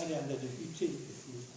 자리에 앉아서 입체 있겠습니다.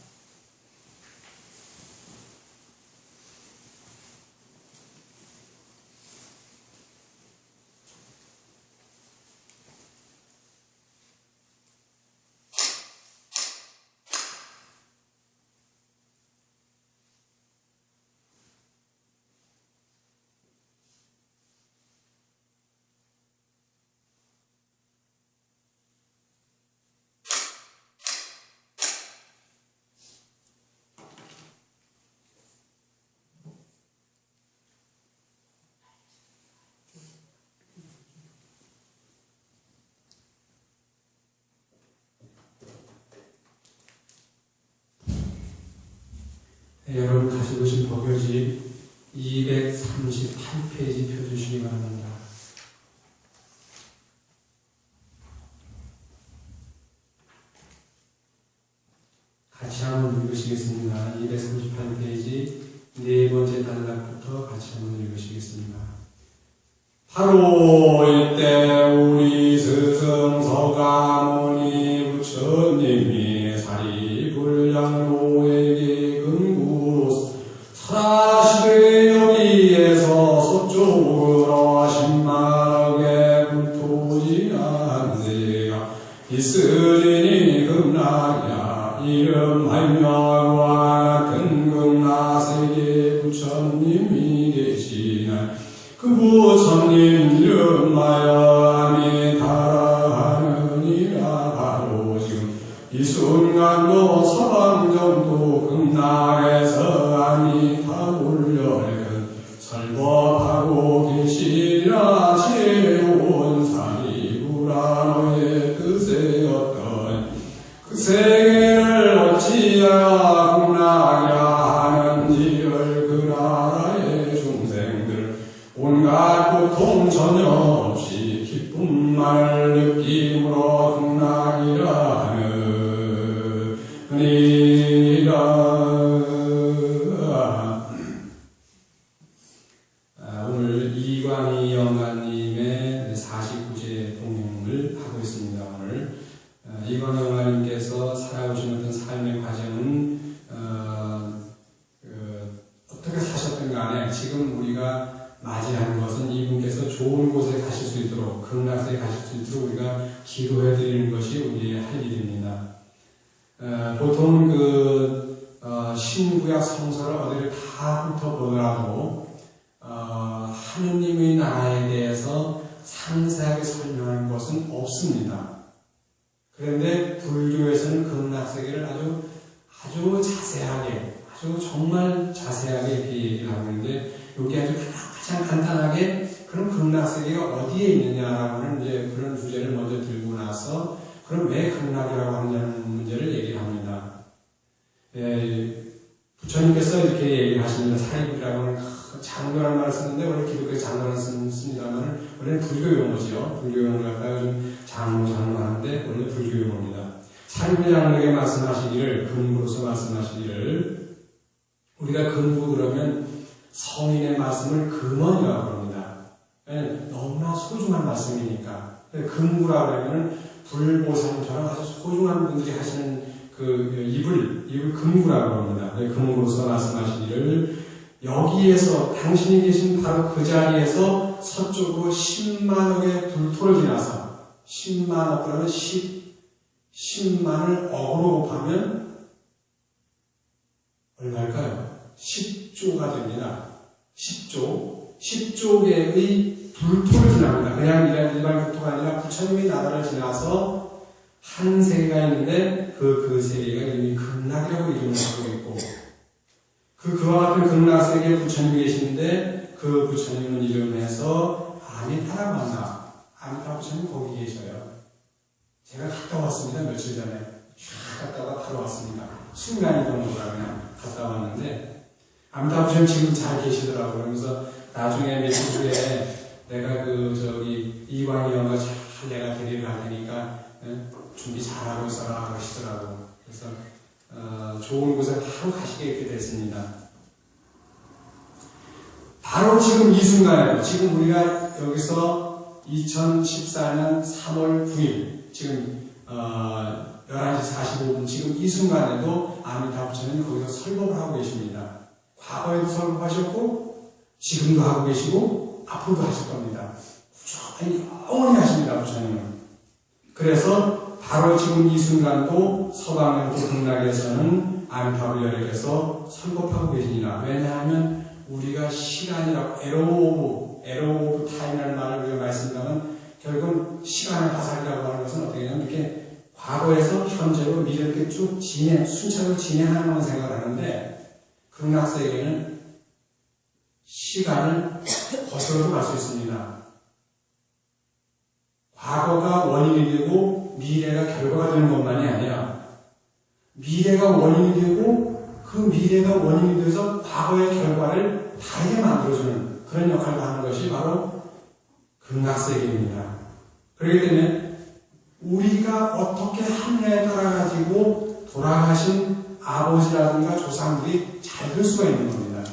네, 여러분 가지고 계신 법요집 238페이지 펴주시기 바랍니다. 같이 한번 읽으시겠습니다. 238페이지 네 번째 단락부터 같이 한번 읽으시겠습니다. 바로 이때 우리 스승 서가모니 부처님이 사리불량로에게 근구로 사시의 여기에서 서쪽으로 10만억의 불토지한데가 있으리니 극락이야 이름 할명과 같은 극락세계 부처님이 계시나 그 부처님 이름하여 아미타라하느니라. 바로 지금 이 순간도 서방정도 극락에서 아미타불열을 설법하고 계시리라. 제온 사리불안의 뜻의 어떤 그 세계를 어찌하여 극락이라 하는지를 그 나라의 중생들 온갖 고통 전혀 없이 기쁨만을 느낌으로 극락이라 하느니라. 오늘 이광희 영가님의 49제 동행을 하고 있습니다. 오늘 이광희 영가님께서 살아오신 어떤 삶의 과정은 어떻게 사셨든 간에 지금 우리가 맞이하는 것은 이분께서 좋은 곳에 가실 수 있도록 극락세에 가실 수 있도록 우리가 기도해 드리는 것이 우리의 할 일입니다. 보통 신구약 성서를 어디를 다 훑어보더라도 하느님의 나라에 대해서 상세하게 설명하는 것은 없습니다. 그런데 불교에서는 극락세계를 아주 자세하게, 아주 정말 자세하게 이렇게 얘기를 하고 있는데 여기 아주 가장 간단하게 그럼 극락세계가 어디에 있느냐라고 하는 이제 그런 주제를 먼저 들고 나서 그럼 왜 극락이라고 하느냐는 문제를 얘기를 합니다. 부처님께서 이렇게 얘기를 하십니다. 사리불이라고 하는 장로라는 말을 쓰는데 원래 기독교 장로라는 씁니다만 원래는 불교 용어죠. 불교 용어를 갖다가 좀 장로 하는데 원래 불교 용어입니다. 사리불 장로에게 말씀하시기를 근부로서 말씀하시기를 우리가 근부 그러면 성인의 말씀을 근원이라고 합니다. 너무나 소중한 말씀이니까. 근부라고 하면 불보살처럼 아주 소중한 분들이 하시는 입을 근부라고 합니다. 근부로서 말씀하시기를 여기에서 당신이 계신 바로 그 자리에서 서쪽으로 10만억의 불토를 지나서 10만억 그러면 10만을 억으로 곱하면 얼마일까요? 10조가 됩니다. 10조 개의 불토를 지납니다. 그냥 일반 불토가 아니라 부처님의 나라를 지나서 한 세계가 있는데 그 세계가 이미 극락이라고 이름을 갖고 있고 그와 같은 극락세계에 부처님이 계시는데 그 부처님은 이름해서 아미타라고 한다. 아미타 부처님 거기 계셔요. 제가 갔다 왔습니다. 며칠 전에 쫙 갔다가 바로 왔습니다. 순간이 정도라 그냥 갔다 왔는데 아미타 부처님 지금 잘 계시더라고요. 그래서 나중에 며칠 후에 내가 이광희 영가 잘 내가 데리러 갈 테니까 준비 잘하고 있어라 그러시더라고요. 그래서 좋은 곳에 바로 가시게 이렇게 됐습니다. 바로 지금 이 순간에 지금 우리가 여기서 2014년 3월 9일 지금 11시 45분 지금 이 순간에도 아미타 부처님 거기서 설법을 하고 계십니다. 과거에도 설법하셨고 지금도 하고 계시고 앞으로도 하실 겁니다. 부처님 영원히 하십니다. 부처님은. 그래서 바로 지금 이 순간도 서방영토 극락에서는 아미타불 열애께서 설법하고 계시니라. 왜냐하면 우리가 시간이라고 에로 오브 타임이라는 말을 우리가 말씀드리면 결국은 시간의 화살이라고 하는 것은 어떻게 되냐면 이렇게 과거에서 현재로 미래로 이렇게 쭉 순차적으로 진행하는 생각을 하는데 극락세계는 시간을 거슬러도 갈 수 있습니다. 과거가 원인이 되고 미래가 결과가 되는 것만이 아니라 미래가 원인이 되고 그 미래가 원인이 돼서 과거의 결과를 다르게 만들어주는 그런 역할을 하는 것이 바로 극락세계입니다. 그렇기 때문에 우리가 어떻게 하느냐에 따라 가지고 돌아가신 아버지라든가 조상들이 잘 될 수가 있는 겁니다.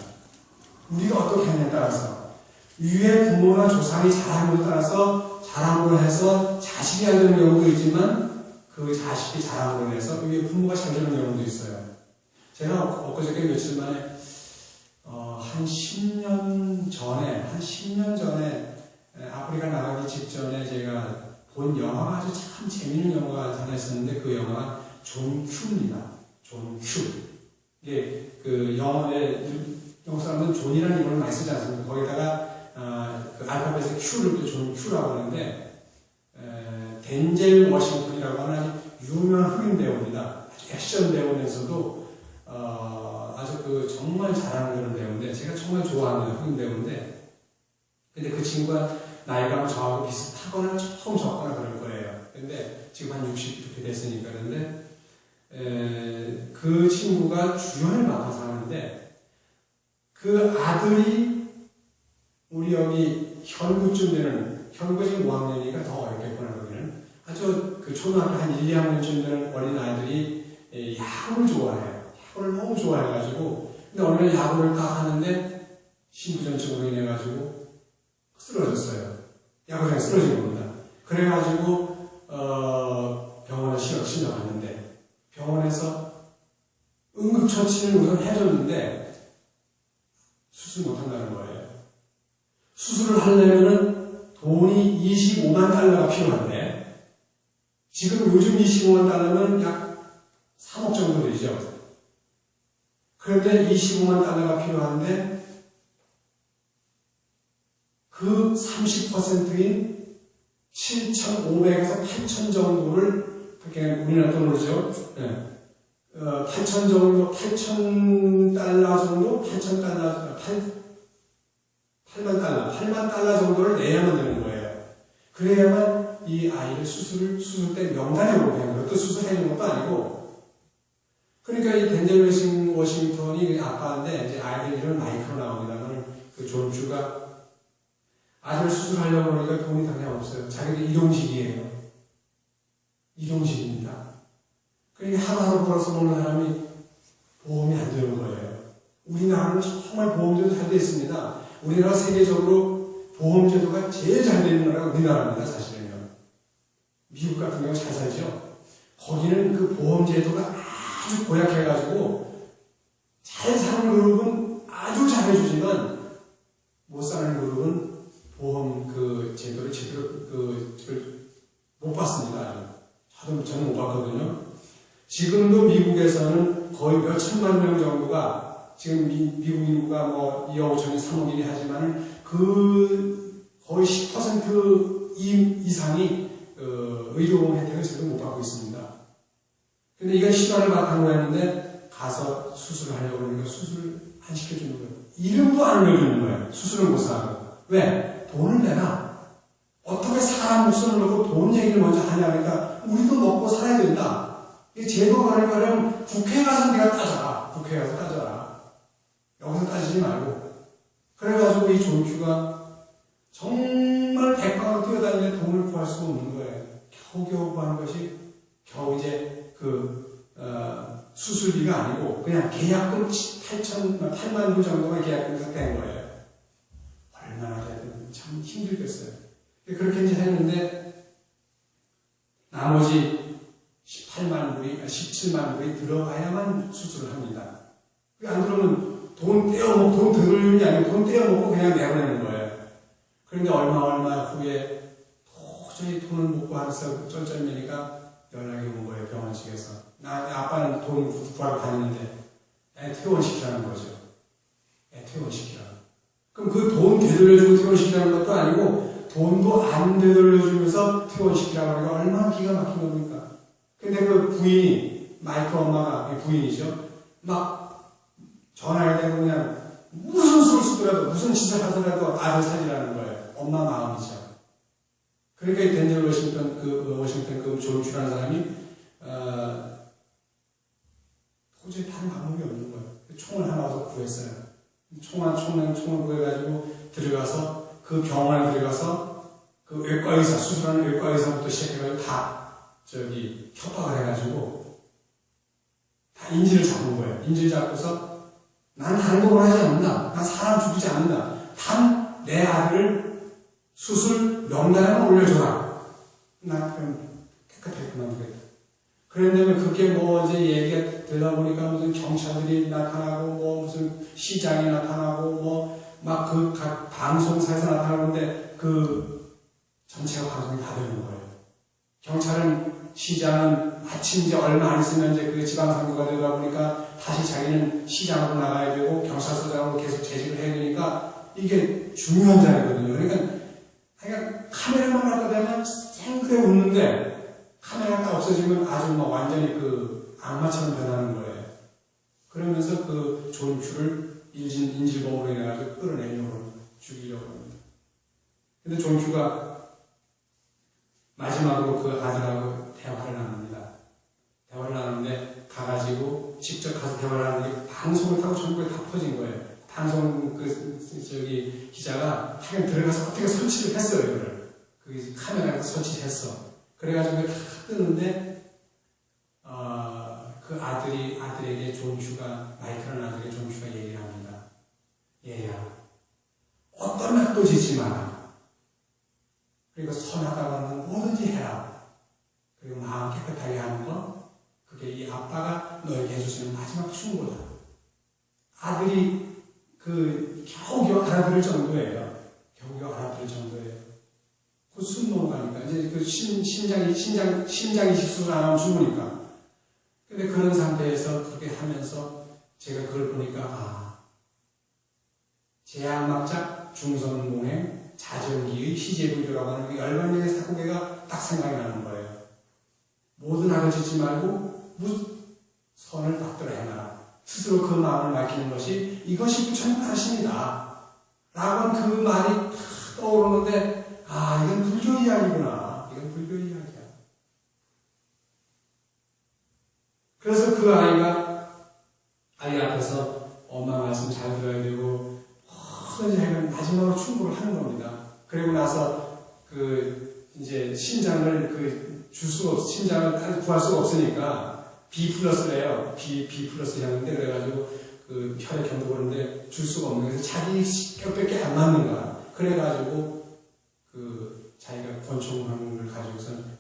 우리가 어떻게 하느냐에 따라서 위에 부모나 조상이 잘한 것에 따라서 잘함으로 해서 자식이 안 되는 경우도 있지만 그 자식이 잘함으로 해서 위에 부모가 잘 되는 경우도 있어요. 제가 엊그저께 며칠 만에 한 10년 전에 아프리카 나가기 직전에 제가 본 영화가 아주 참 재미있는 영화가 하나 있었는데 그 영화가 존 큐입니다. 존 큐. 이게 그 영국 사람들은 존이라는 이름을 많이 쓰지 않습니까? 거기다가 그 알파벳의 Q를 또 존 큐라고 하는데 덴젤 워싱턴이라고 하는 아주 유명한 흑인 배우입니다. 아주 액션 배우면서도 아주 그 정말 잘하는 그런 배우인데 제가 정말 좋아하는 흑인 배우인데 근데 그 친구가 나이가 저하고 비슷하거나 조금 적거나 그럴 거예요. 근데 지금 한 60 이렇게 됐으니까 그런데 그 친구가 주연을 맡아서 하는데 그 아들이 우리 여기 현구쯤 되는 현구 지금 5학년이니까 더 어렵겠구나 거기는 아주 그 초등학교 한 1, 2학년쯤 되는 어린 아이들이 야구를 좋아해요. 야구를 너무 좋아해가지고 근데 어느 날 야구를 딱 하는데 심부전증으로 인해가지고 쓰러졌어요. 야구장에 쓰러진 겁니다. 그래가지고 병원에 실려갔는데 병원에서 응급처치를 우선 해줬는데 수술 못한다는 거예요. 수술을 하려면은 돈이 25만 달러가 필요한데 지금 요즘 25만 달러면 약 3억 정도 되죠. 그런데 25만 달러가 필요한데 그 30%인 7,500에서 8,000 정도를 그렇게 우리나라 돈으로죠. 8,000 정도, 8,000 달러 정도, 8만 달러 정도를 내야만 되는 거예요. 그래야만 이 아이를 수술 때 명단에 오게 하는 거예요. 또 수술해주는 것도 아니고. 그러니까 이 덴젤 워싱턴이 아빠인데 이제 아이들 이름 마이크로 나옵니다만 그 존 큐가 아들 수술하려고 하니까 돈이 당장 없어요. 자기들 이동식이에요. 이동식입니다. 그러니까 하루하루 벌어서 먹는 사람이 보험이 안 되는 거예요. 우리나라는 정말 보험제도 잘 되어 있습니다. 우리나라 세계적으로 보험제도가 제일 잘 되어 있는 나라가 우리나라입니다. 사실은요. 미국 같은 경우 잘 살죠. 거기는 그 보험제도가 아주 고약해가지고 잘 사는 그룹은 아주 잘해주지만 못 사는 그룹은 보험 그 제도를 제대로 못 봤습니다. 저는 못 봤거든요. 지금도 미국에서는 거의 몇 천만 명 정도가 지금 미국 인구가 뭐 2억 5천이 3억이니 하지만 그 거의 10% 이상이 의료보험 혜택을 지금 못 받고 있습니다. 근데 이건 시간을 바탕으로 했는데 가서 수술을 하려고 그러니까 수술을 안 시켜주는 거예요. 이름도 안 올려주는 거예요. 수술을 못 사고. 왜? 돈을 내나? 어떻게 사람 목숨을 놓고 돈 얘기를 먼저 하냐 그러니까 우리도 먹고 살아야 된다. 이 제도가 그러니까 국회에 가서 네가 따져라. 국회에 가서 따져라. 여기서 따지지 말고. 그래가지고 이 존 큐가 정말 백방을 뛰어다니는데 돈을 구할 수가 없는 거예요. 겨우겨우 구하는 것이 겨우 이제 수술비가 아니고 그냥 계약금 8만 불 정도가 계약금이 된 거예요. 얼마나 되든 참 힘들겠어요. 그렇게 이제 했는데 나머지 18만 아들이 들어가야만 수술을 합니다. 안 그러면 돈 떼어먹고, 돈 들을 게 아니고 돈 떼어먹고 그냥 내보내는 거예요. 그런데 얼마 후에 도저히 돈을 못 구하면서 쩔쩔매니까 연락이 온 거예요, 병원 측에서. 아빠는 돈 구하러 다니는데 애 퇴원시키라는 거죠. 애 퇴원시키라는. 그럼 그 돈 되돌려주고 퇴원시키라는 것도 아니고 돈도 안 되돌려주면서 퇴원시키라고 하니까 얼마나 기가 막힌 겁니까? 근데 그 부인이, 마이크 엄마가 부인이죠. 막 전화를 대고 그냥 무슨 수를 쓰더라도 무슨 짓을 하더라도 아들 살리라는 거예요. 엄마 마음이죠. 그러니까 덴젤 워싱턴 그 존 큐라는 사람이 도저히 다른 방법이 없는 거예요. 총을 하나 와서 구했어요. 총을 구해가지고 들어가서 그 병원에 들어가서 그 외과 의사, 수술하는 외과 의사부터 시작해가지고 다 협박을 해가지고 다 인질을 잡은 거예요. 인질 잡고서 난 다른 거 하지 않는다. 난 사람 죽이지 않는다. 단 내 아들을 수술 명단에만 올려줘라. 나 그럼 깨끗하게 그만두겠다. 그런다면 그게 뭐 이제 얘기가 되다 보니까 무슨 경찰들이 나타나고 무슨 시장이 나타나고 막 그 각 방송사에서 나타나는데 그 전체가 방송이 다 되는 거예요. 경찰은 시장은 마침 이제 얼마 안 있으면 이제 그게 지방선거가 되다 보니까 다시 자기는 시장으로 나가야 되고 경찰서장으로 계속 재직을 해야 되니까 이게 중요한 자리거든요. 그러니까 카메라만 갖다 대면 생그레 웃는데 카메라가 딱 없어지면 아주 막 완전히 그 악마처럼 변하는 거예요. 그러면서 그 존 큐를 인질범으로 인해가지고 끌어내려고 죽이려고 합니다. 근데 존 큐가 마지막으로 그 아들하고 대화를 나눕니다. 대화를 나누는데 가가지고 직접 가서 대화를 하는데 방송을 타고 전국에 다 퍼진 거예요. 방송 기자가 하긴 들어가서 어떻게 설치를 했어요, 이거를. 그 카메라에 설치했어. 그래가지고 다 뜨는데, 그 아들에게 존 큐가, 마이크라는 아들에게 존 큐가 얘기를 합니다. 얘야, 어떤 악도 짓지 마라. 그리고 선하다고 하는 건 뭐든지 해라. 그리고 마음 깨끗하게 하는 거, 그게 이 아빠가 너에게 해주시는 마지막 충고다. 아들이 겨우겨우 알아들을 정도예요. 겨우겨우 알아들을 정도예요. 그 숨 넘어가니까. 이제 그 심장 이식 수술 안 하면 죽으니까. 근데 그런 상태에서 그렇게 하면서 제가 그걸 보니까, 제약막작 중선봉행 자전기의 희재불교라고 하는 그 열반력의 사고계가 딱 생각이 나는 거예요. 모든 악을 짓지 말고 선을 받들어 해놔라. 스스로 그 마음을 맡기는 것이 이것이 부처님 하십니다. 라고 한 그 말이 탁 떠오르는데 이건 불교 이야기구나. 이건 불교 이야기야. 그래서 그 아이 앞에서 엄마 말씀 잘 들어야 되고 하면 마지막으로 충고를 하는 겁니다. 그리고 나서 이제 심장을 심장을 구할 수가 없으니까 B 플러스래요. B 플러스 향인데 그래가지고 그 혈액 경도 보는데 줄 수가 없는 거예요. 자기 뼈밖에 안 맞는 거야. 그래가지고 자기가 권총을 가지고선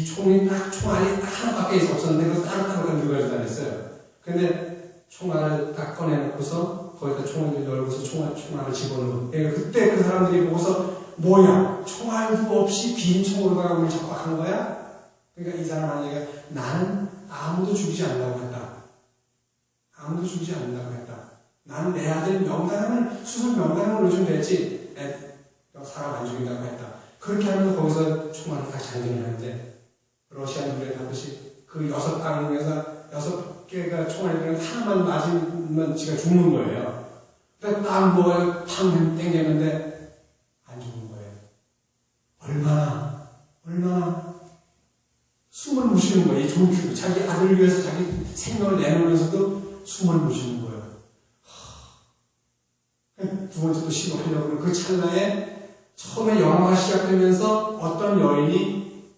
총알이 딱 하나밖에 없었는데 그걸 따로따로 누가 다녔어요. 근데 총알을 딱 꺼내놓고서 거기다 총알을 열고서 총알을 집어넣어. 그때 그 사람들이 보고서 뭐야? 총알도 없이 빈 총으로 가고 우리 적박한 거야? 그러니까 이 사람 아니가 나는 아무도 죽이지 않는다고 했다. 아무도 죽이지 않는다고 했다. 나는 내 아들 수술 명단을 올려주면 되지. 사람 안 죽인다고 했다. 그렇게 하면 거기서 총알을 다 장전을 하는데 러시안 룰렛 하듯이 그 6방에서 6개가 총알이 들어서 하나만 맞으면 지가 죽는 거예요. 그러니까 딱 팡 땡겼는데 안 죽는 거예요. 얼마나 숨을 못 쉬는 거예요. 이 존 큐. 자기 아들을 위해서 자기 생명을 내놓으면서도 숨을 못 쉬는 거예요. 두 번째 또 시도하려고 그 찰나에 처음에 영화가 시작되면서 어떤 여인이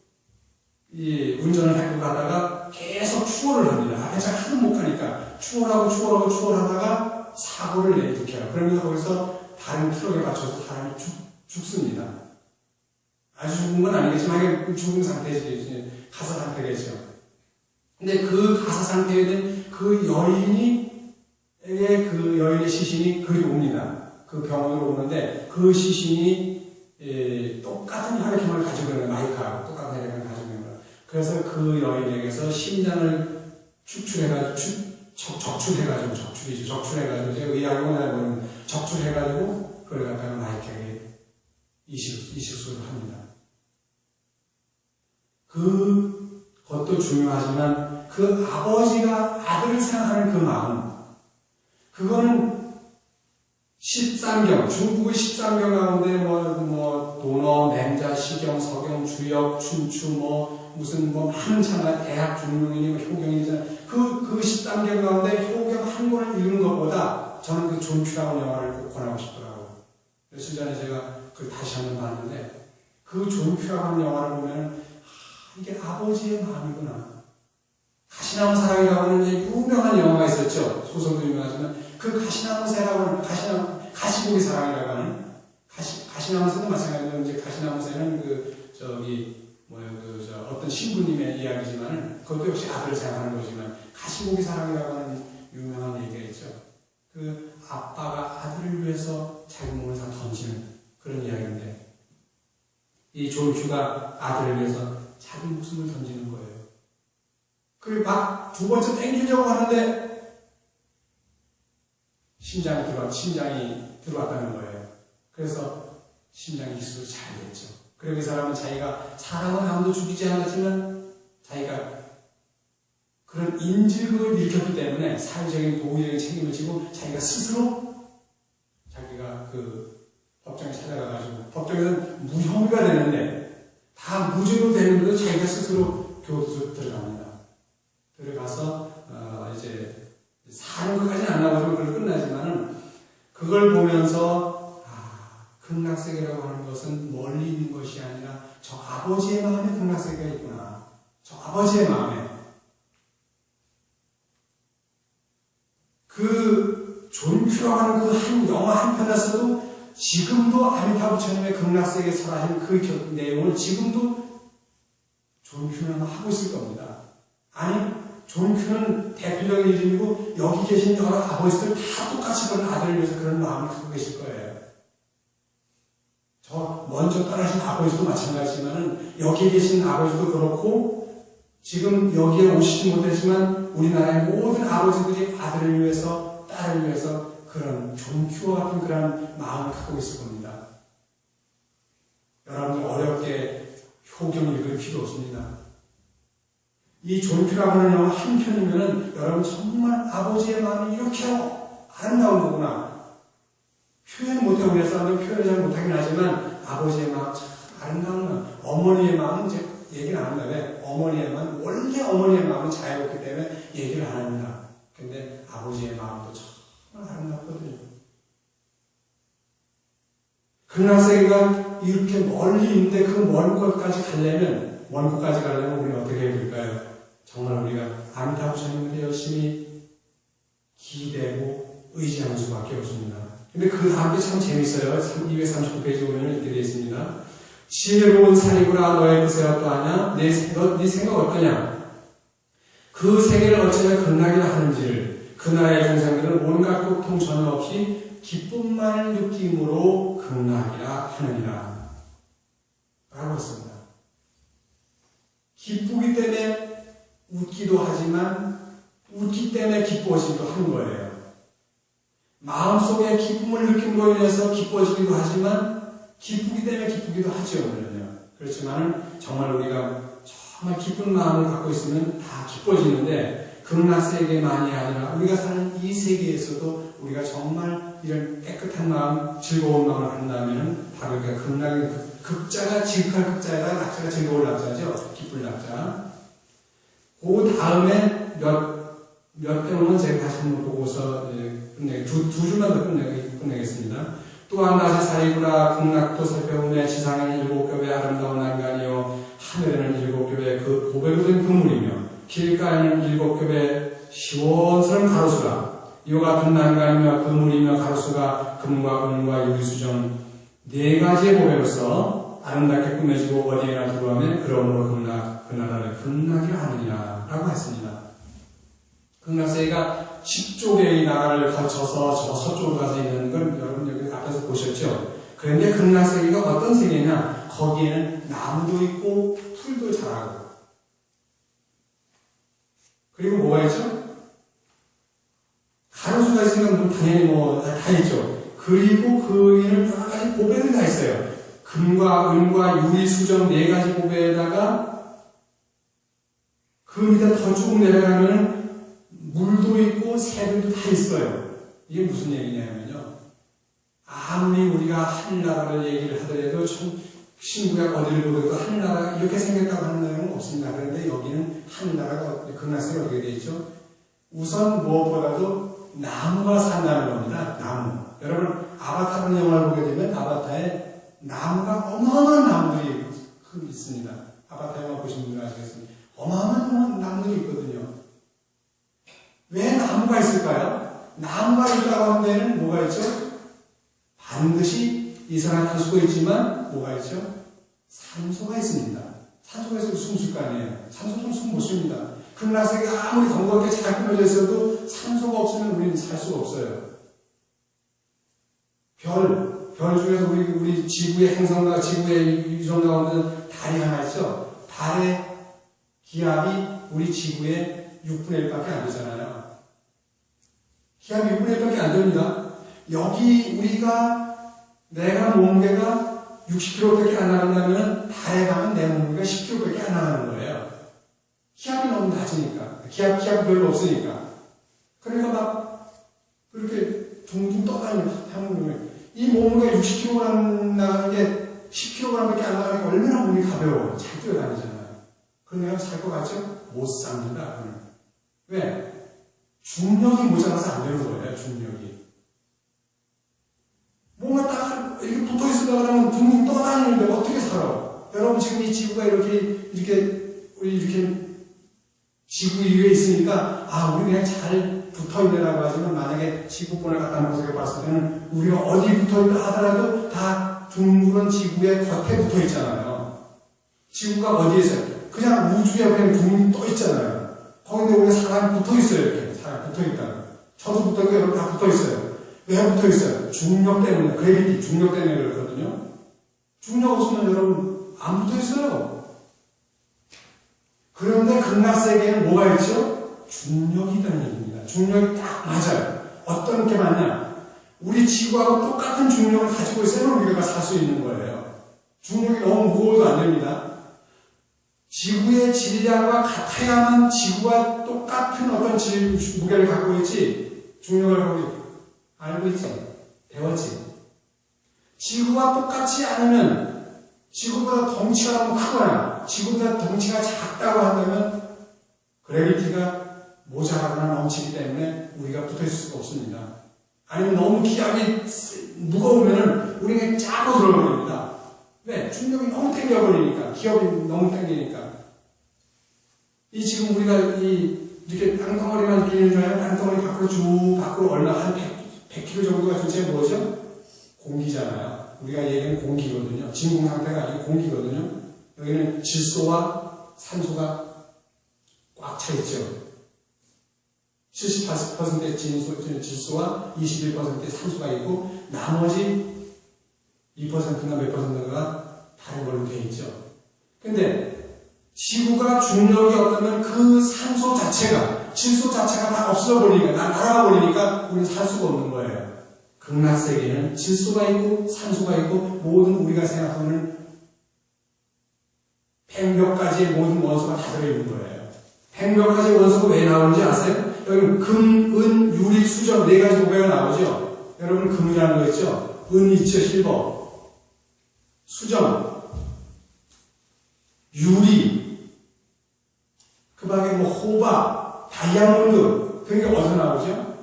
운전을 하고 가다가 계속 추월을 합니다. 앞에 잘 하도 못 가니까 추월하다가 사고를 일으켜요. 그러면서 거기서 다른 트럭에 맞춰서 사람이 죽습니다. 아주 죽은 건 아니겠지만 죽은 상태지. 가사 상태겠죠. 근데 그 가사 상태에 있는 그 여인의 시신이 그리 옵니다. 그 병원으로 오는데 그 시신이 똑같은 혈액형을 가지고 있는 마이카하고 똑같은 혈액형을 가지고 있는 거예요. 그래서 그 여인에게서 심장을 적출해가지고 제가 의학용어로 보면 적출해가지고 그걸 갖다가 마이카에게 이식수를 합니다. 그것도 중요하지만 그 아버지가 아들을 생각하는 그 마음, 그거는 13경, 중국의 13경 가운데 도너, 맹자, 시경, 서경, 주역, 춘추, 무슨 많은 참가 대학 중용이니 효경이잖아. 그 13경 가운데 효경 한 권을 읽는 것보다 저는 그 존 큐라운 영화를 꼭 권하고 싶더라고요. 며칠 전에 제가 그걸 다시 한번 봤는데 그 존 큐라운 영화를 보면 이게 아버지의 마음이구나. 가시나무 사랑이라고 하는 유명한 영화가 있었죠. 소설도 유명하지만 그 가시나무 새라고 하는 가시고기 사랑이라고 하는 가시나무 새도 마찬가지로 이제 가시나무 새는 어떤 신부님의 이야기지만 그것도 역시 아들을 생각하는 거지만 가시고기 사랑이라고 하는 유명한 얘기가 있죠. 그 아빠가 아들을 위해서 자기 몸을 다 던지는 그런 이야기인데 이 존 큐가 아들을 위해서 자기 목숨을 던지는 거예요. 그리고 막 두 번째 땡기려고 하는데 심장이 들어왔다는 거예요. 그래서 심장 기술을 잘 됐죠. 그리고 이 사람은 자기가 사람은 아무도 죽이지 않았지만 자기가 그런 인질극을 일으켰기 때문에 사회적인 도의적인 책임을 지고 자기가 스스로 자기가 그 법정에 찾아가가지고 법정에서는 무혐의가 되는데 다 무죄로 되는데도 자기가 스스로 교도소 들어갑니다. 들어가서 이제 사는 것까지는 안 나와서 그걸 끝나지만은 그걸 보면서 극락세계라고 하는 것은 멀리 있는 것이 아니라 저 아버지의 마음에 극락세계가 있구나. 저 아버지의 마음에 그 존 큐라고 하는 그 한 영화 한 편에서도 지금도 아미타부 부처님의 극락세계에 설하신 그 내용을 지금도 존 큐는 하고 있을 겁니다. 아니 존 큐는 대표적인 이름이고 여기 계신 여러 아버지들 다 똑같이 그런 아들을 위해서 그런 마음을 갖고 계실 거예요. 저 먼저 떠나신 아버지도 마찬가지지만 여기 계신 아버지도 그렇고 지금 여기에 오시지 못했지만 우리나라의 모든 아버지들이 아들을 위해서 딸을 위해서 그런 존 큐와 같은 그런 마음을 갖고 있을 겁니다. 여러분들 어렵게 효경 읽을 필요 없습니다. 이 존 큐라고 하는 영화 한 편이면은 여러분 정말 아버지의 마음이 이렇게 아름다운 거구나. 표현 못하고 우리 사람들은 표현을 잘 못하긴 하지만 아버지의 마음 참 아름다운 거. 어머니의 마음은 이제 얘기를 안 합니다. 왜? 어머니의 마음, 원래 어머니의 마음은 자유롭기 때문에 얘기를 안 합니다. 근데 아버지의 마음도 정말 아름답거든요. 극락세계가 이렇게 멀리 있는데 그 먼 곳까지 가려면 우리는 어떻게 해야 될까요? 정말 우리가 아미타부 부처님한테 열심히 기대고 의지하는 수밖에 없습니다. 근데 그 다음 게 참 재밌어요. 239페이지 보면 이렇게 되어 있습니다. 지혜로운 사리구라 너의 뜻에 어떠하냐? 네 생각 어떠냐? 그 세계를 어찌나 극락이라 하는지를 그 나라의 중생들은 온갖 고통 전혀 없이 기쁨만을 느낌으로 극락이라 하느니라 라고 했습니다. 기쁘기 때문에 웃기도 하지만 웃기 때문에 기뻐지기도 하는 거예요. 마음속에 기쁨을 느낌으로 인해서 기뻐지기도 하지만 기쁘기 때문에 기쁘기도 하죠. 그렇지만 정말 우리가 정말 기쁜 마음을 갖고 있으면 다 기뻐지는데 극락세계만이 아니라 우리가 사는 이 세계에서도 우리가 정말 이런 깨끗한 마음, 즐거운 마음을 한다면 바로 우리가 극락의 극자가 지극한 극자에다 낙자가 즐거울 낙자죠. 기쁠 낙자. 그 다음에 몇 대문은 제가 다시 한번 보고서 두 줄만 더 끝내겠습니다. 또한 다시 사리구라 극락도 살펴보면 지상에는 7겹의 아름다운 난간이요 하늘에는 7겹의 그 보배로 된 그물이며 길가에는 7겹의 시원스러운 가로수라 이와 같은 난간이며 그물이며 가로수가 금과 은과 유리수정 4가지의 보배로서 아름답게 꾸며지고 어디에나 들어가면 그러므로 그 나라를 극락이라 하느니라 라고 했습니다. 극락세계가 10조 개의 나라를 거쳐서 저 서쪽으로 가서 있는 걸 여러분 여기 앞에서 보셨죠? 그런데 극락세계가 어떤 세계냐? 거기에는 나무도 있고 풀도 자라고 그리고 뭐가 있죠? 가로수가 있으면 당연히 다 있죠. 그리고 거기는 여러 가지 보배들이 다 있어요. 금과 은과 유리, 수정 4가지 보배에다가 그 밑에 더 쭉 내려가면 물도 있고 새들도 다 있어요. 이게 무슨 얘기냐면요. 아무리 우리가 하늘나라를 얘기를 하더라도 신구약 어디를 보더라도 하늘나라가 이렇게 생겼다고 하는 내용은 없습니다. 그런데 여기는 하늘나라가 극락세계가 어떻게 되어 있죠? 우선 무엇보다도 나무가 산다는 겁니다. 나무. 여러분 아바타라는 영화를 보게 되면 아바타에 나무가 어마어마한 나무들이 있습니다. 아바타 영화 보신 분들 아시겠습니다. 어마어마한 나무들이 있거든요. 왜 나무가 있을까요? 나무가 있다고 하는 데는 뭐가 있죠? 반드시 이산화탄소가 있지만 뭐가 있죠? 산소가 있습니다. 산소가 있어도 숨 쉴 거 아니에요. 산소는 숨 못 쉽니다. 극락세계가 아무리 덩그럽게 잘 꾸며져 있어도 산소가 없으면 우리는 살 수가 없어요. 별 중에서 우리 지구의 행성과 지구의 유성 가운데 달이 하나 있죠? 달의 기압이 우리 지구의 6분의 1밖에 안 되잖아요. 기압이 6분의 1밖에 안 됩니다. 여기 내가 몸무게가 60kg밖에 안 나간다면 달에 가면 내 몸무게가 10kg밖에 안 나가는 거예요. 기압이 너무 낮으니까. 기압이 별로 없으니까. 그러니까 막 그렇게 둥둥 떠다니는 이 몸무게가 60kg 나가는 게 10kg밖에 안 나가니까 얼마나 몸이 가벼워요. 잘 뛰어다니잖아요. 그럼 내가 살 것 같죠? 못 삽니다. 왜? 중력이 모자라서 안 되는 거예요. 중력이. 뭔가 딱 이렇게 붙어 있으려고 하면 둥둥 떠다니는데 어떻게 살아? 여러분 지금 이 지구가 이렇게 지구 위에 있으니까 우리 그냥 잘 붙어 있느라고 하지만 만약에 지구본을 갖다 놓고 봤을 때는 우리가 어디 붙어 있다 하더라도 다 둥그런 지구의 겉에 붙어 있잖아요. 지구가 어디에 있어요? 그냥 우주에 그냥 둥둥 떠 있잖아요. 거기에 우리가 사람이 붙어 있어요. 이렇게 사람이 붙어 있다. 저도 붙어 있고 여러분 다 붙어 있어요. 왜 붙어 있어요? 중력 때문에, 그래비티, 중력 때문에 그렇거든요. 중력 없으면 여러분 안 붙어 있어요. 그런데 극락세계에는 뭐가 있죠? 중력이 있다는 얘기입니다. 중력이 딱 맞아요. 어떤 게 맞냐? 우리 지구하고 똑같은 중력을 가지고 있어야만 우리가 살 수 있는 거예요. 중력이 너무 무거워도 안 됩니다. 지구의 질량과 같아야만 지구와 똑같은 어떤 무게를 갖고 있지, 중력을 갖고 있지. 알고 있지? 배웠지? 지구와 똑같지 않으면, 지구보다 덩치가 너무 크거나, 지구보다 덩치가 작다고 한다면, 그래비티가 모자라거나 넘치기 때문에 우리가 붙어 있을 수가 없습니다. 아니면 너무 기압이 무거우면 우리가 짜고 들어버립니다. 왜? 중력이 너무 당겨버리니까, 기압이 너무 당기니까. 지금 우리가 이렇게 땅덩어리만 끼는 줄 알아요? 땅덩어리 밖으로 얼마, 한 100km 정도가 전체 뭐죠? 공기잖아요. 우리가 얘기하는 공기거든요. 진공 상태가 아니고 공기거든요. 여기는 질소와 산소가 꽉 차 있죠. 78%의 질소와 21%의 산소가 있고, 나머지 2%나 몇 %가 다른 걸로 되어 있죠. 근데 지구가 중력이 없다면 그 산소 자체가, 질소 자체가 다 없어버리니까, 날아가버리니까 우리는 살 수가 없는 거예요. 극락세계는 질소가 있고 산소가 있고 모든 우리가 생각하는 100몇 가지의 모든 원소가 다 들어있는 거예요. 100몇 가지의 원소가 왜 나오는지 아세요? 여기 금, 은, 유리, 수정 4가지 보배가 나오죠. 여러분 금이라는 거 있죠? 은 있죠, 실버. 수정, 유리, 그 밖에 호박, 다이아몬드, 그게 어디서 나오죠?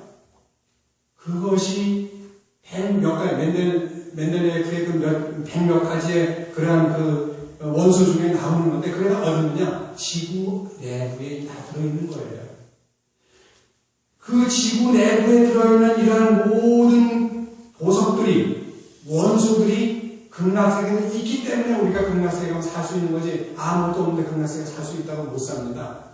그것이 100몇 가지, 멘델레이프의 그 100몇 가지의 그러한 그 원소 중에 나오는 건데, 그게 다 어디느냐? 지구 내부에 다 들어있는 거예요. 그 지구 내부에 들어있는 이러한 모든 보석들이, 원소들이 극락세계에 있기 때문에 우리가 극락세계에 살 수 있는 거지, 아무것도 없는데 극락세계에 살 수 있다고 못 삽니다.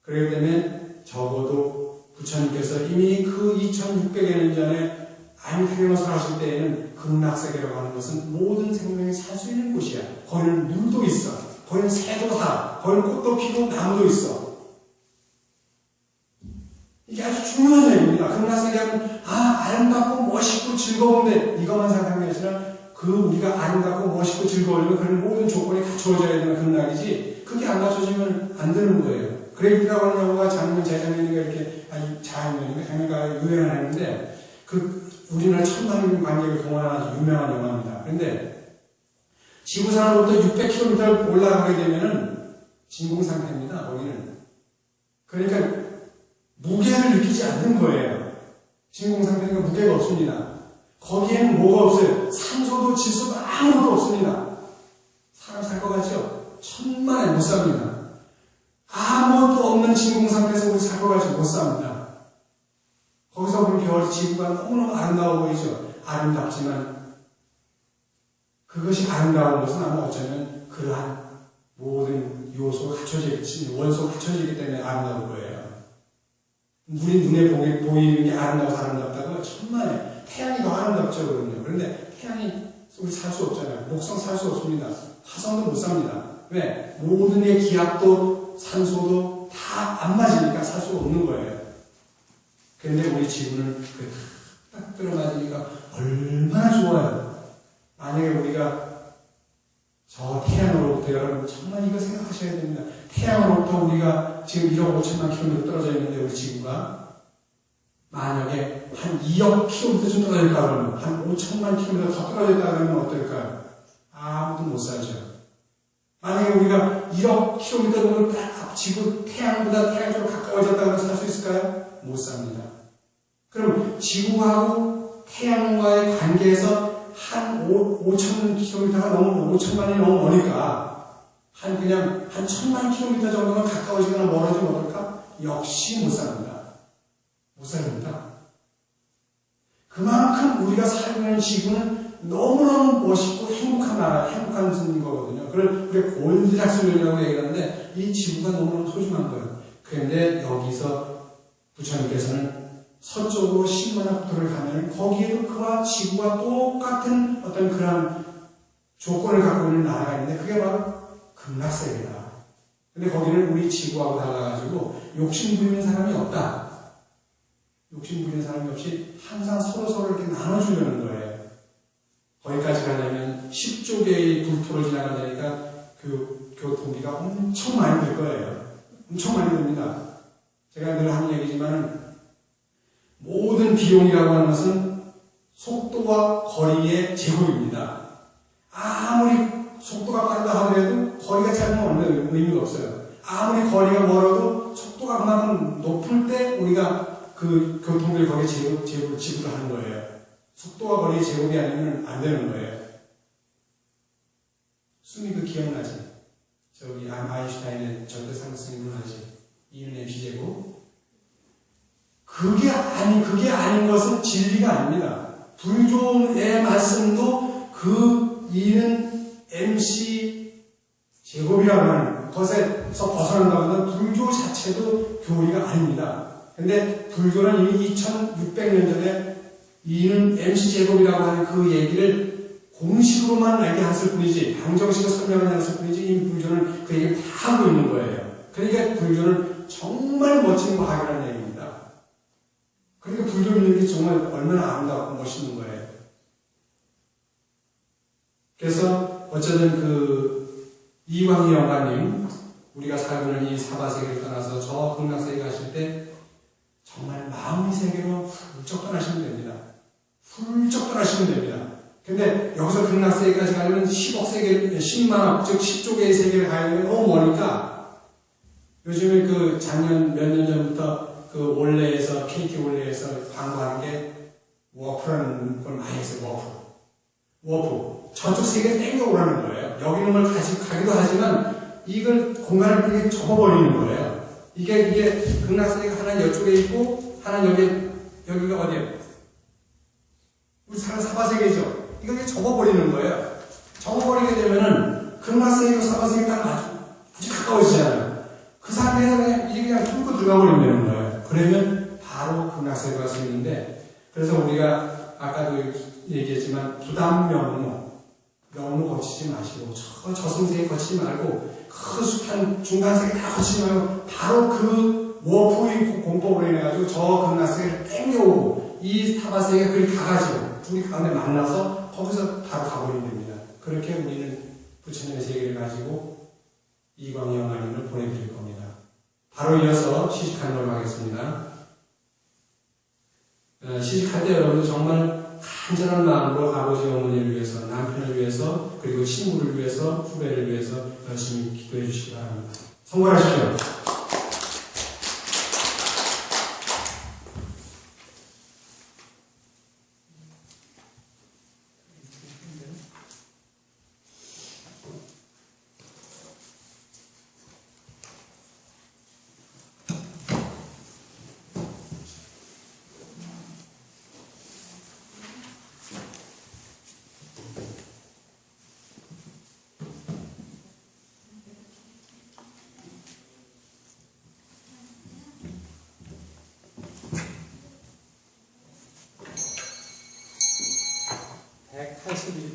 그렇기 때문에 적어도 부처님께서 이미 그 2600여 년 전에 아임타경을 하실 때에는 극락세계라고 하는 것은 모든 생명이 살 수 있는 곳이야. 거기는 물도 있어. 거기는 새도 살아. 거기는 꽃도 피고 나무도 있어. 이게 아주 중요한 얘기입니다. 극락세계는 아름답고 멋있고 즐거운데 이것만 생각하는 게 아니라 그 우리가 아름답고 멋있고 즐거우려면 그런 모든 조건이 갖춰져야 되는 극락이지 그게 안 갖춰지면 안 되는 거예요. 그레이트라고 하는 영화가 재작년인가 이렇게 작년인가 유행을 했는데 우리나라 천만 관객을 동원한 아주 유명한 영화입니다. 그런데 지구상으로부터 600km 올라가게 되면은 진공 상태입니다. 거기는. 그러니까 무게를 느끼지 않는 거예요. 진공 상태니까 무게가 없습니다. 거기에는 뭐가 없어요? 산소도 질소도 아무것도 없습니다. 사람 살 것 같죠? 천만에 못 삽니다. 아무것도 없는 진공 상태에서 우리 살 것 같이 못 삽니다. 거기서 보면 겨울 지구가 너무너무 아름다워 보이죠? 아름답지만 그것이 아름다운 것은 아마 어쩌면 그러한 모든 요소가 갖춰지기, 원소가 갖춰지기 때문에 아름다운 거예요. 우리 눈에 보이는 게 아름다워서 아름답다고 천만에 태양이 더 아름답죠. 그런데 태양이 우리 살 수 없잖아요. 목성 살 수 없습니다. 화성도 못 삽니다. 왜? 모든 게 기압도 산소도 다 안 맞으니까 살 수 없는 거예요. 그런데 우리 지구는 딱 들어맞으니까 얼마나 좋아요. 만약에 우리가 저 태양으로부터 여러분 정말 이거 생각하셔야 됩니다. 태양으로부터 우리가 지금 1억 5천만 킬로미터 떨어져 있는데 우리 지구가 만약에 한 2억 킬로미터쯤 떨어졌다 그러면 한 5천만 킬로미터 더 떨어졌다 그러면 어떨까요? 아무도 못 살죠. 만약에 우리가 1억 킬로미터 정도 딱 지구 태양보다 태양쪽으로 가까워졌다 그러면 살 수 있을까요? 못 삽니다. 그럼 지구하고 태양과의 관계에서 한 5천 킬로미터가 넘으면 5천만이 너무 머니까 한 1,000만 킬로미터 정도만 가까워지거나 멀어지면 어떨까? 역시 못 삽니다. 못 삽니다. 그만큼 우리가 살고 있는 지구는 너무너무 멋있고 행복한 나라, 행복한 거거든요. 그걸 우리가 골드락스면이라고 얘기하는데 이 지구가 너무너무 소중한 거예요. 그런데 여기서 부처님께서는 서쪽으로 10만억 국토를 가면 거기에도 그와 지구와 똑같은 어떤 그런 조건을 갖고 있는 나라가 있는데 그게 바로 극락세계다. 근데 거기는 우리 지구하고 달라가지고 욕심 부리는 사람이 없다. 욕심 부리는 사람이 없이 항상 서로 이렇게 나눠주려는 거예요. 거기까지 가려면 10조 개의 국토를 지나가려니까 교통비가 엄청 많이 들 거예요. 엄청 많이 듭니다. 제가 늘 하는 얘기지만 모든 비용이라고 하는 것은 속도와 거리의 제곱입니다. 아무리 속도가 빠르다 하더라도 거리가 짧으면 의미가 없어요. 아무리 거리가 멀어도 속도가 그만큼 높을 때 우리가 그 교통비를 거기에 지불을 하는 거예요. 속도와 거리의 제곱이 아니면 안 되는 거예요. 수미 기억나지? 저기 아인슈타인의 절대상승률을 하지. E는 mc제곱. 그게 아닌 것은 진리가 아닙니다. 불교의 말씀도 그 E는 mc 제곱이라고 하는 것에서 벗어난다고 하면 불교 자체도 교리가 아닙니다. 근데 불교는 이미 2600년 전에 E는 mc 제곱이라고 하는 그 얘기를 공식으로만 얘기했을 뿐이지 방정식으로 설명을 했을 뿐이지 이미 불교는 그 얘기를 다 하고 있는 거예요. 그러니까 불교는 정말 멋진 과학이라는 얘기입니다. 그러니까 불교 믿는 게 정말 얼마나 아름답고 멋있는 거예요. 그래서 어쨌든 이광희 영가님 우리가 살고 있는 이 사바세계를 떠나서 저 극락세계 가실 때 정말 마음의 세계로 훌쩍 떠나시면 됩니다. 훌쩍 떠나시면 됩니다. 근데 여기서 극락세계까지 가려면 10억 세계, 10만억, 즉 10조 개의 세계를 가야 되면 너무 머니까 요즘에 작년 몇 년 전부터 올레에서, KT 올레에서 광고하는 게 워프라는 걸 많이 했어요. 워프. 저쪽 세계에 땡겨오라는 거예요. 여기 있는 걸 가기도 하지만 이걸 공간을 이렇게 접어버리는 거예요. 이게 극락세계가 하나는 이쪽에 있고 하나는 여기가 어디예요? 우리 사는 사바세계죠. 이걸 이렇게 접어버리는 거예요. 접어버리게 되면은 극락세계와 사바세계가 아주 가까워지잖아요. 그 상태에서 그냥 이게 그냥 뚫고 들어가 버리면 되는 거예요. 그러면 바로 극락세계가 갈 수 있는데, 그래서 우리가 아까도 얘기했지만 부담명은 너무 거치지 마시고 저승세계 거치지 말고 그 숱한 중간세계 다 거치지 말고 바로 그 워프의 공법으로 인해가지고 저 극락세계를 땡겨오고 이 타바세계가 그리 가가지고 둘이 가운데 만나서 거기서 바로 가버리면 됩니다. 그렇게 우리는 부처님의 세계를 가지고 이광영하님을 보내드릴 겁니다. 바로 이어서 시식하는 걸 하겠습니다. 시식할 때 여러분들 정말 간절한 마음으로 아버지 어머니를 위해서, 남편을 위해서, 그리고 친구를 위해서, 후배를 위해서 열심히 기도해 주시기 바랍니다. 성공하십시오.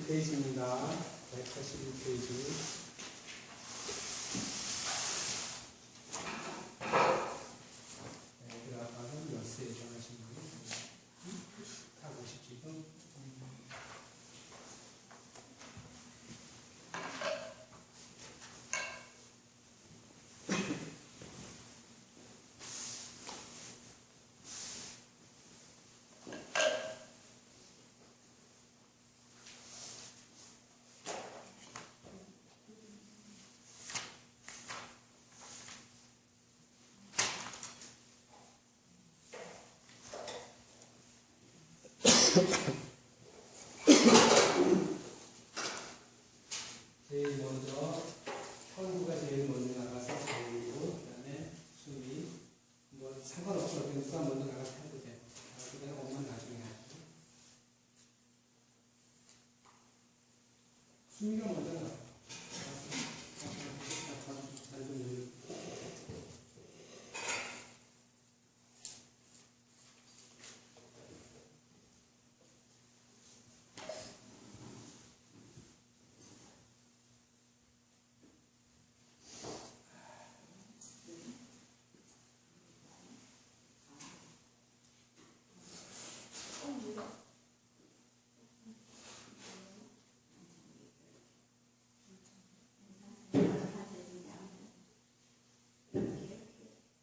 페이지입니다. 181페이지. 들어가서 열쇠 정하시면 다 보십시오. 네.